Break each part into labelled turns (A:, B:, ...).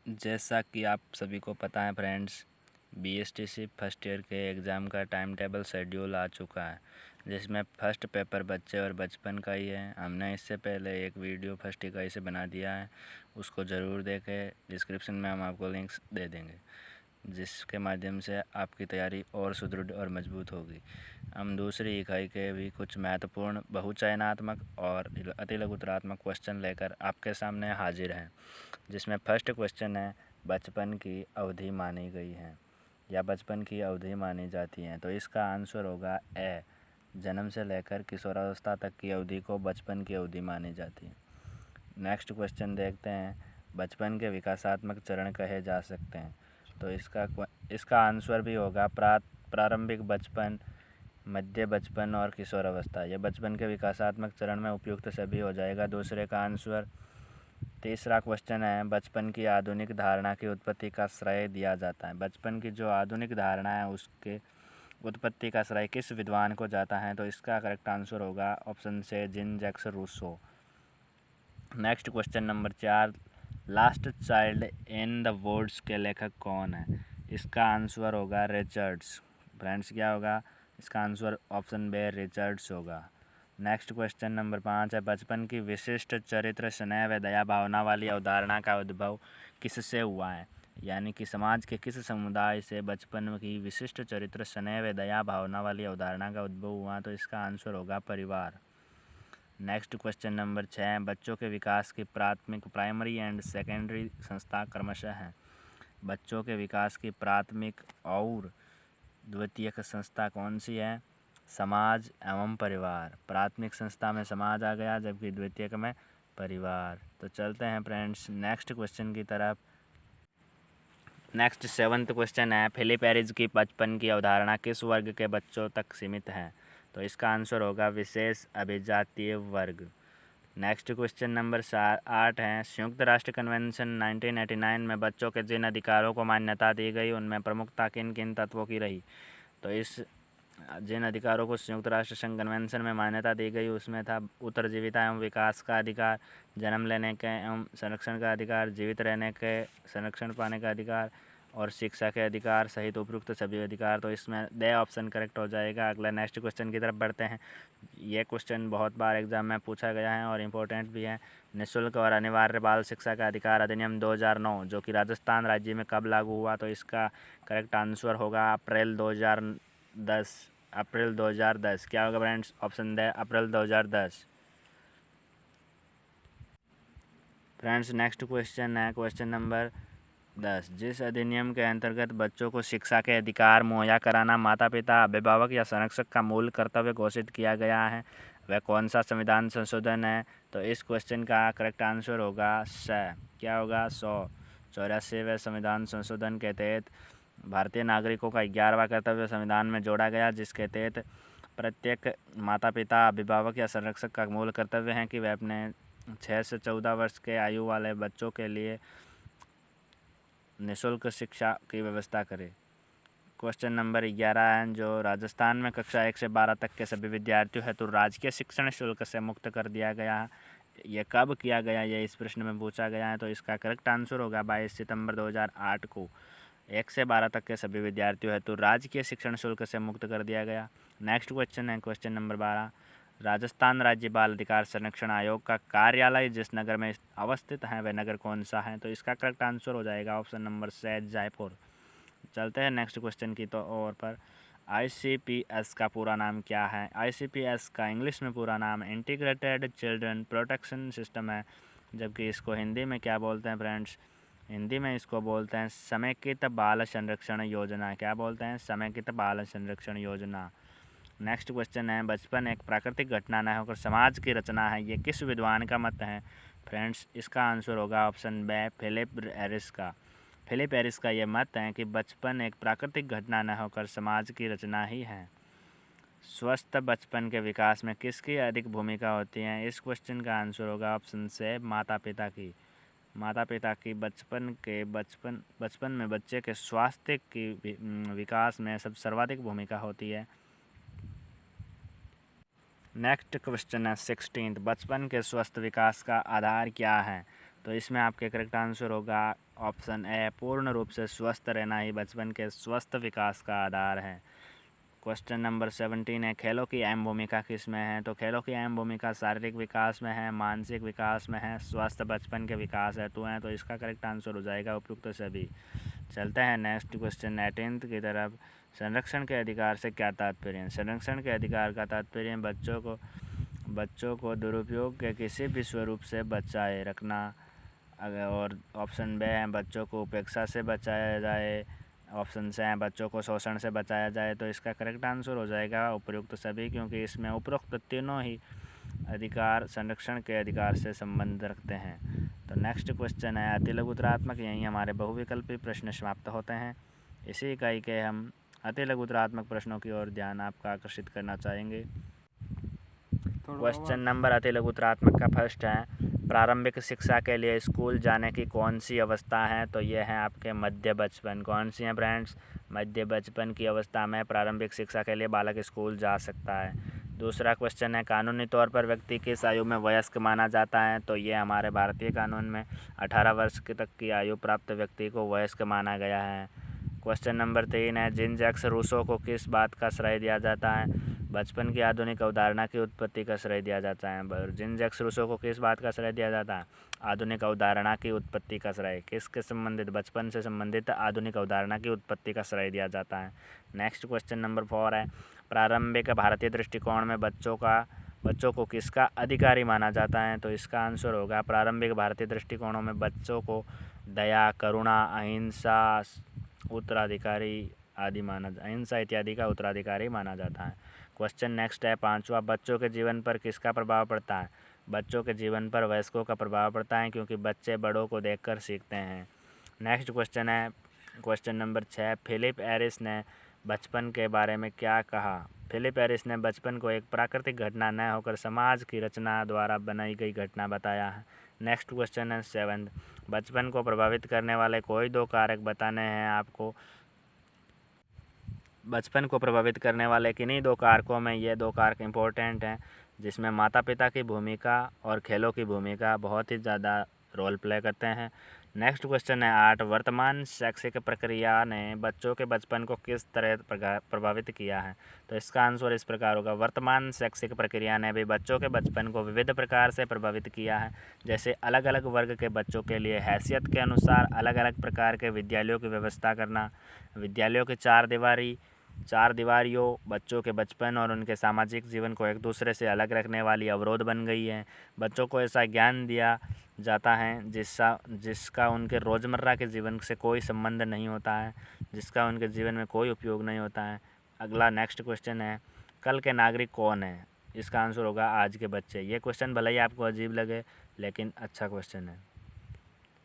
A: जैसा कि आप सभी को पता है फ्रेंड्स, बीएसटीसी फर्स्ट ईयर के एग्ज़ाम का टाइम टेबल शेड्यूल आ चुका है, जिसमें फ़र्स्ट पेपर बच्चे और बचपन का ही है। हमने इससे पहले एक वीडियो फर्स्ट इकाई से बना दिया है, उसको ज़रूर देखें। डिस्क्रिप्शन में हम आपको लिंक्स दे देंगे, जिसके माध्यम से आपकी तैयारी और सुदृढ़ और मजबूत होगी। हम दूसरी इकाई के भी कुछ महत्वपूर्ण बहुचयनात्मक और अतिलघुतरात्मक क्वेश्चन लेकर आपके सामने हाजिर हैं, जिसमें फर्स्ट क्वेश्चन है, बचपन की अवधि मानी गई है या बचपन की अवधि मानी जाती है। तो इसका आंसर होगा ए, जन्म से लेकर किशोरावस्था तक की अवधि को बचपन की अवधि मानी जाती है। नेक्स्ट क्वेश्चन देखते हैं, बचपन के विकासात्मक चरण कहे जा सकते हैं। तो इसका आंसर भी होगा प्रारंभिक बचपन, मध्य बचपन और किशोरावस्था। यह बचपन के विकासात्मक चरण में उपयुक्त सभी हो जाएगा, दूसरे का आंसर। तीसरा क्वेश्चन है, बचपन की आधुनिक धारणा की उत्पत्ति का श्रेय दिया जाता है। बचपन की जो आधुनिक धारणा है उसके उत्पत्ति का श्रेय किस विद्वान को जाता है। तो इसका करेक्ट आंसर होगा ऑप्शन से Jean Jacques Rousseau. Next question number 4, last child in the woods के लेखक कौन है। इसका आंसर होगा रिचर्ड्स। फ्रेंड्स क्या होगा इसका आंसर? ऑप्शन बी रिचर्ड्स होगा। नेक्स्ट क्वेश्चन नंबर 5 है, बचपन की विशिष्ट चरित्र स्नेह व दया भावना वाली अवधारणा का उद्भव किससे हुआ है। यानी कि समाज के किस समुदाय से बचपन की विशिष्ट चरित्र स्नेह व दया भावना वाली अवधारणा का उद्भव हुआ। तो इसका आंसर होगा परिवार। नेक्स्ट क्वेश्चन नंबर 6, बच्चों के विकास की प्राथमिक प्राइमरी एंड सेकेंडरी संस्था क्रमशः हैं। बच्चों के विकास की प्राथमिक और द्वितीयक संस्था कौन सी है? समाज एवं परिवार। प्राथमिक संस्था में समाज आ गया, जबकि द्वितीयक में परिवार। तो चलते हैं फ्रेंड्स नेक्स्ट क्वेश्चन की तरफ। नेक्स्ट 7th क्वेश्चन है, फिलिप एरिज की बचपन की अवधारणा किस वर्ग के बच्चों तक सीमित है। तो इसका आंसर होगा विशेष अभिजातीय वर्ग। नेक्स्ट क्वेश्चन नंबर 8 है, संयुक्त राष्ट्र कन्वेंशन 1989 में बच्चों के जिन अधिकारों को मान्यता दी गई उनमें प्रमुखता किन किन तत्वों की रही। तो जिन अधिकारों को संयुक्त राष्ट्र संघ कन्वेंशन में मान्यता दी गई उसमें था उत्तरजीविता एवं विकास का अधिकार, जन्म लेने के एवं संरक्षण का अधिकार, जीवित रहने के संरक्षण पाने का अधिकार और शिक्षा के अधिकार सहित उपयुक्त सभी अधिकार। तो इसमें ड ऑप्शन करेक्ट हो जाएगा। अगला नेक्स्ट क्वेश्चन की तरफ बढ़ते हैं। ये क्वेश्चन बहुत बार एग्जाम में पूछा गया है और इम्पोर्टेंट भी है। निःशुल्क और अनिवार्य बाल शिक्षा का अधिकार अधिनियम 2009 जो कि राजस्थान राज्य में कब लागू हुआ। तो इसका करेक्ट आंसर होगा अप्रैल 2010। क्या होगा फ्रेंड्स? ऑप्शन दे अप्रैल 2010। फ्रेंड्स नेक्स्ट क्वेश्चन है क्वेश्चन नंबर 10, जिस अधिनियम के अंतर्गत बच्चों को शिक्षा के अधिकार मुहैया कराना माता पिता, अभिभावक या संरक्षक का मूल कर्तव्य घोषित किया गया है, वह कौन सा संविधान संशोधन है। तो इस क्वेश्चन का करेक्ट आंसर होगा क्या होगा? 184वें संविधान संशोधन के तहत भारतीय नागरिकों का 11वां कर्तव्य संविधान में जोड़ा गया, जिसके तहत प्रत्येक माता पिता, अभिभावक या संरक्षक का मूल कर्तव्य है कि वह अपने 6 से 14 वर्ष के आयु वाले बच्चों के लिए निःशुल्क शिक्षा की व्यवस्था करे। क्वेश्चन नंबर 11 है, जो राजस्थान में कक्षा 1 से 12 तक के सभी विद्यार्थियों हेतु राजकीय शिक्षण शुल्क से मुक्त कर दिया गया है। यह कब किया गया, ये इस प्रश्न में पूछा गया है। तो इसका करेक्ट आंसर होगा 22 सितंबर 2008 को 1 से 12 तक के सभी विद्यार्थियों हेतु राजकीय शिक्षण शुल्क से मुक्त कर दिया गया। नेक्स्ट क्वेश्चन है क्वेश्चन नंबर 12, राजस्थान राज्य बाल अधिकार संरक्षण आयोग का कार्यालय जिस नगर में अवस्थित है वह नगर कौन सा है। तो इसका करेक्ट आंसर हो जाएगा ऑप्शन नंबर से जयपुर। चलते हैं नेक्स्ट क्वेश्चन की तो और पर। ICPS का पूरा नाम क्या है? ICPS का इंग्लिश में पूरा नाम इंटीग्रेटेड चिल्ड्रन प्रोटेक्शन सिस्टम है, जबकि इसको हिंदी में क्या बोलते हैं फ्रेंड्स? हिंदी में इसको बोलते हैं समेकित बाल संरक्षण योजना। क्या बोलते हैं? समेकित बाल संरक्षण योजना। नेक्स्ट क्वेश्चन है, बचपन एक प्राकृतिक घटना न होकर समाज की रचना है, ये किस विद्वान का मत है? फ्रेंड्स इसका आंसर होगा ऑप्शन बी फिलिप एरिस का। फिलिप एरिस का ये मत है कि बचपन एक प्राकृतिक घटना न होकर समाज की रचना ही है। स्वस्थ बचपन के विकास में किसकी अधिक भूमिका होती है? इस क्वेश्चन का आंसर होगा ऑप्शन से माता पिता की। माता पिता की बचपन में बच्चे के स्वास्थ्य की विकास में सर्वाधिक भूमिका होती है। नेक्स्ट क्वेश्चन है 16, बचपन के स्वस्थ विकास का आधार क्या है? तो तो इसमें आपके करेक्ट आंसर होगा ऑप्शन ए, पूर्ण रूप से स्वस्थ रहना ही बचपन के स्वस्थ विकास का आधार है। क्वेश्चन नंबर 17 है, खेलों की अहम भूमिका किस में है? तो खेलों की अहम भूमिका शारीरिक विकास में है, मानसिक विकास में है, स्वस्थ बचपन के विकास हेतु हैं। तो इसका करेक्ट आंसर हो जाएगा उपयुक्त सभी। चलते हैं नेक्स्ट क्वेश्चन 18 की तरफ। संरक्षण के अधिकार से क्या तात्पर्य है? संरक्षण के अधिकार का तात्पर्य बच्चों को दुरुपयोग के किसी भी स्वरूप से बचाए रखना। और ऑप्शन बी है, बच्चों को उपेक्षा से बचाया जाए। ऑप्शन से है, बच्चों को शोषण से बचाया जाए। तो इसका करेक्ट आंसर हो जाएगा उपयुक्त सभी, क्योंकि इसमें उपरोक्त तीनों ही अधिकार संरक्षण के अधिकार से संबंध रखते हैं। तो नेक्स्ट क्वेश्चन है अतिलघुतरात्मक। यहीं हमारे बहुविकल्पी प्रश्न समाप्त होते हैं। इसी इकाई के हम अतिलघुतरात्मक प्रश्नों की ओर ध्यान आपका आकर्षित करना चाहेंगे। क्वेश्चन नंबर अतिलघुतरात्मक का फर्स्ट है, प्रारंभिक शिक्षा के लिए स्कूल जाने की कौन सी अवस्था है? तो ये है आपके मध्य बचपन। कौन सी है फ्रेंड्स? मध्य बचपन की अवस्था में प्रारंभिक शिक्षा के लिए बालक स्कूल जा सकता है। दूसरा क्वेश्चन है, कानूनी तौर पर व्यक्ति किस आयु में वयस्क माना जाता है? तो ये हमारे भारतीय कानून में 18 वर्ष तक की आयु प्राप्त व्यक्ति को वयस्क माना गया है। क्वेश्चन नंबर 3 है, जीन जैक्स रूसो को किस बात का श्रेय दिया जाता है? बचपन की आधुनिक अवधारणा की उत्पत्ति का श्रेय दिया जाता है। जीन जैक्स रूसो को किस बात का श्रेय दिया जाता है? आधुनिक अवधारणा की उत्पत्ति का श्रेय। किसके संबंधित? बचपन से संबंधित आधुनिक अवधारणा की उत्पत्ति का श्रेय दिया जाता है। नेक्स्ट क्वेश्चन नंबर 4 है, प्रारंभिक भारतीय दृष्टिकोण में बच्चों को किसका अधिकारी माना जाता है? तो इसका आंसर होगा, प्रारंभिक भारतीय दृष्टिकोणों में बच्चों को दया, करुणा, अहिंसा इत्यादि का उत्तराधिकारी माना जाता है। क्वेश्चन नेक्स्ट है 5वां, बच्चों के जीवन पर किसका प्रभाव पड़ता है? बच्चों के जीवन पर वयस्कों का प्रभाव पड़ता है, क्योंकि बच्चे बड़ों को देखकर सीखते हैं। नेक्स्ट क्वेश्चन है क्वेश्चन नंबर 6, फिलिप एरिस ने बचपन के बारे में क्या कहा? फिलिप एरिस ने बचपन को एक प्राकृतिक घटना न होकर समाज की रचना द्वारा बनाई गई घटना बताया है। नेक्स्ट क्वेश्चन है 7, बचपन को प्रभावित करने वाले कोई 2 कारक बताने हैं आपको। बचपन को प्रभावित करने वाले किन्हीं 2 कारकों में ये 2 कारक इम्पोर्टेंट हैं, जिसमें माता पिता की भूमिका और खेलों की भूमिका बहुत ही ज़्यादा रोल प्ले करते हैं। नेक्स्ट क्वेश्चन है 8, वर्तमान शैक्षिक प्रक्रिया ने बच्चों के बचपन को किस तरह प्रभावित किया है? तो इसका आंसर इस प्रकार होगा, वर्तमान शैक्षिक प्रक्रिया ने भी बच्चों के बचपन को विविध प्रकार से प्रभावित किया है। जैसे अलग अलग वर्ग के बच्चों के लिए हैसियत के अनुसार अलग अलग प्रकार के विद्यालयों की व्यवस्था करना, विद्यालयों की चार दीवारियों बच्चों के बचपन और उनके सामाजिक जीवन को एक दूसरे से अलग रखने वाली अवरोध बन गई है। बच्चों को ऐसा ज्ञान दिया जाता है जिसका उनके रोज़मर्रा के जीवन से कोई संबंध नहीं होता है, जिसका उनके जीवन में कोई उपयोग नहीं होता है। अगला नेक्स्ट क्वेश्चन है, कल के नागरिक कौन है? इसका आंसर होगा आज के बच्चे। ये क्वेश्चन भले ही आपको अजीब लगे, लेकिन अच्छा क्वेश्चन है।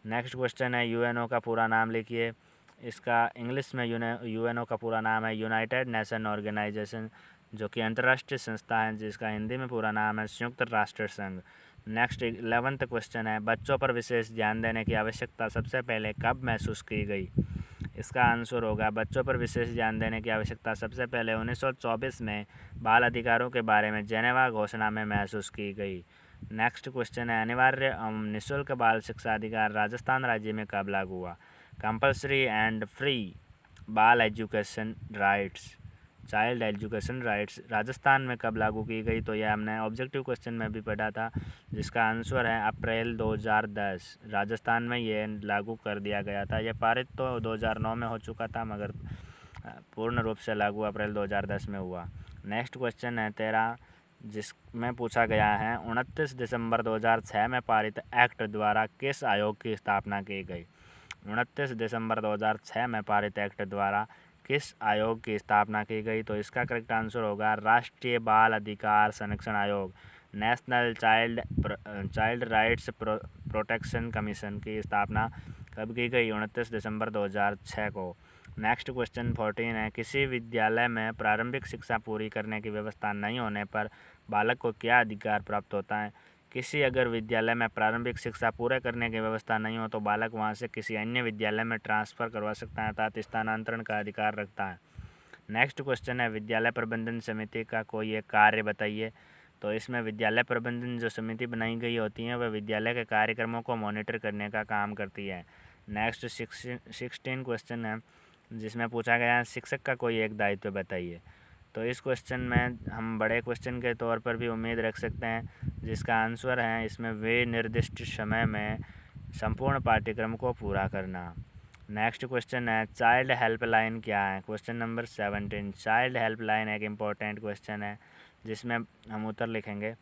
A: नेक्स्ट क्वेश्चन है, यूएनओ का पूरा नाम लिखिए। इसका इंग्लिश में यूएनओ का पूरा नाम है यूनाइटेड नेशन ऑर्गेनाइजेशन, जो कि अंतर्राष्ट्रीय संस्था है, जिसका हिंदी में पूरा नाम है संयुक्त राष्ट्र संघ। नेक्स्ट 11th क्वेश्चन है, बच्चों पर विशेष ध्यान देने की आवश्यकता सबसे पहले कब महसूस की गई? इसका आंसर होगा, बच्चों पर विशेष ध्यान देने की आवश्यकता सबसे पहले 1924 में बाल अधिकारों के बारे में जेनेवा घोषणा में महसूस की गई। नेक्स्ट क्वेश्चन है, अनिवार्य निःशुल्क बाल शिक्षा अधिकार राजस्थान राज्य में कब लागू हुआ? कंपल्सरी एंड फ्री बाल education rights, child education rights Rajasthan में कब लागू की गई? तो यह हमने ऑब्जेक्टिव क्वेश्चन में भी पढ़ा था, जिसका आंसर है अप्रैल 2010। राजस्थान में ये लागू कर दिया गया था। यह पारित तो 2009 में हो चुका था, मगर पूर्ण रूप से लागू अप्रैल 2010 में हुआ। नेक्स्ट क्वेश्चन है 13, जिसमें पूछा गया है 29 दिसंबर 2006 में पारित एक्ट द्वारा किस आयोग की स्थापना की गई? 29 दिसंबर 2006 में पारित एक्ट द्वारा किस आयोग की स्थापना की गई? तो इसका करेक्ट आंसर होगा राष्ट्रीय बाल अधिकार संरक्षण आयोग, national child rights protection commission की स्थापना कब की गई? 29 दिसंबर 2006 को। नेक्स्ट क्वेश्चन 14 है, किसी विद्यालय में प्रारंभिक शिक्षा पूरी करने की व्यवस्था नहीं होने पर बालक को क्या अधिकार प्राप्त होता है? किसी अगर विद्यालय में प्रारंभिक शिक्षा पूरे करने की व्यवस्था नहीं हो तो बालक वहां से किसी अन्य विद्यालय में ट्रांसफ़र करवा सकता है, अर्थात स्थानांतरण का अधिकार रखता है। नेक्स्ट क्वेश्चन है, विद्यालय प्रबंधन समिति का कोई एक कार्य बताइए। तो इसमें विद्यालय प्रबंधन जो समिति बनाई गई होती है वह विद्यालय के कार्यक्रमों को मॉनिटर करने का काम करती है। नेक्स्ट 16 क्वेश्चन है जिसमें पूछा गया है शिक्षक का कोई एक दायित्व बताइए। तो इस क्वेश्चन में हम बड़े क्वेश्चन के तौर पर भी उम्मीद रख सकते हैं, जिसका आंसर है इसमें वे निर्दिष्ट समय में संपूर्ण पाठ्यक्रम को पूरा करना। नेक्स्ट क्वेश्चन है चाइल्ड हेल्पलाइन क्या है। Question number 17। चाइल्ड हेल्पलाइन एक इम्पोर्टेंट क्वेश्चन है जिसमें हम उत्तर लिखेंगे।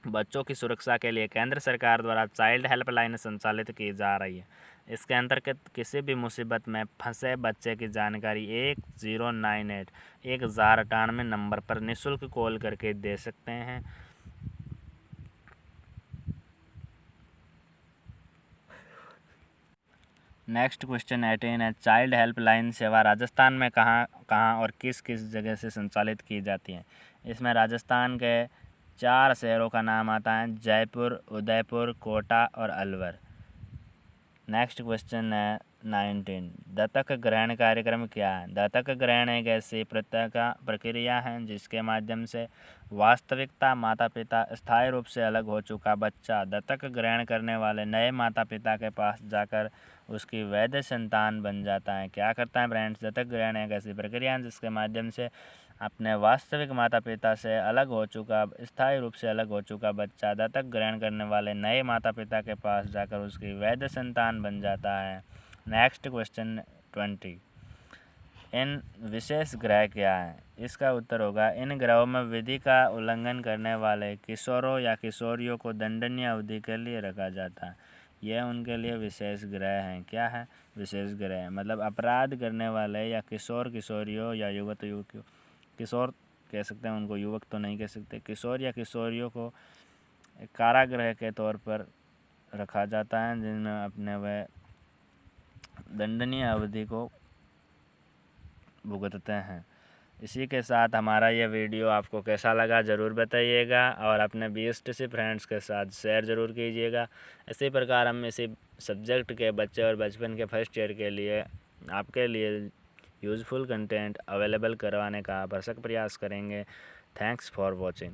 A: बच्चों की सुरक्षा के लिए केंद्र सरकार द्वारा चाइल्ड हेल्पलाइन संचालित की जा रही है। इसके अंतर्गत किसी भी मुसीबत में फंसे बच्चे की जानकारी 1098 नंबर पर निःशुल्क कॉल करके दे सकते हैं। नेक्स्ट क्वेश्चन 18 है चाइल्ड हेल्पलाइन सेवा राजस्थान में कहाँ कहाँ और किस किस जगह से संचालित की जाती है। इसमें राजस्थान के 4 शहरों का नाम आता है, जयपुर, उदयपुर, कोटा और अलवर। नेक्स्ट क्वेश्चन है 19। दत्तक ग्रहण कार्यक्रम क्या है। दत्तक ग्रहण एक ऐसी प्रक्रिया है जिसके माध्यम से वास्तविकता माता पिता स्थायी रूप से अलग हो चुका बच्चा दत्तक ग्रहण करने वाले नए माता पिता के पास जाकर उसकी वैध संतान बन जाता है। क्या करता है फ्रेंड्स, दत्तक ग्रहण एक ऐसी प्रक्रिया है जिसके माध्यम से अपने वास्तविक माता पिता से अलग हो चुका स्थायी रूप से अलग हो चुका बच्चा दत्तक ग्रहण करने वाले नए माता पिता के पास जाकर उसकी वैध संतान बन जाता है। Next question 20। इन विशेष ग्रह क्या है। इसका उत्तर होगा इन ग्रहों में विधि का उल्लंघन करने वाले किशोरों या किशोरियों को दंडनीय अवधि के लिए रखा जाता है। यह उनके लिए विशेष ग्रह हैं। क्या है, विशेष ग्रह मतलब अपराध करने वाले या किशोर किशोरियों या युवक युवतियों, किशोर कह सकते हैं उनको, युवक तो नहीं कह सकते, किशोर या किशोरियों को कारागृह के तौर पर रखा जाता है जिनमें अपने वह दंडनीय अवधि को भुगतते हैं। इसी के साथ हमारा यह वीडियो आपको कैसा लगा ज़रूर बताइएगा और अपने BSTC फ्रेंड्स के साथ शेयर ज़रूर कीजिएगा। इसी प्रकार हम इसी सब्जेक्ट के बच्चे और बचपन के फर्स्ट ईयर के लिए आपके लिए यूज़फुल कंटेंट अवेलेबल करवाने का भरसक प्रयास करेंगे। Thanks for watching.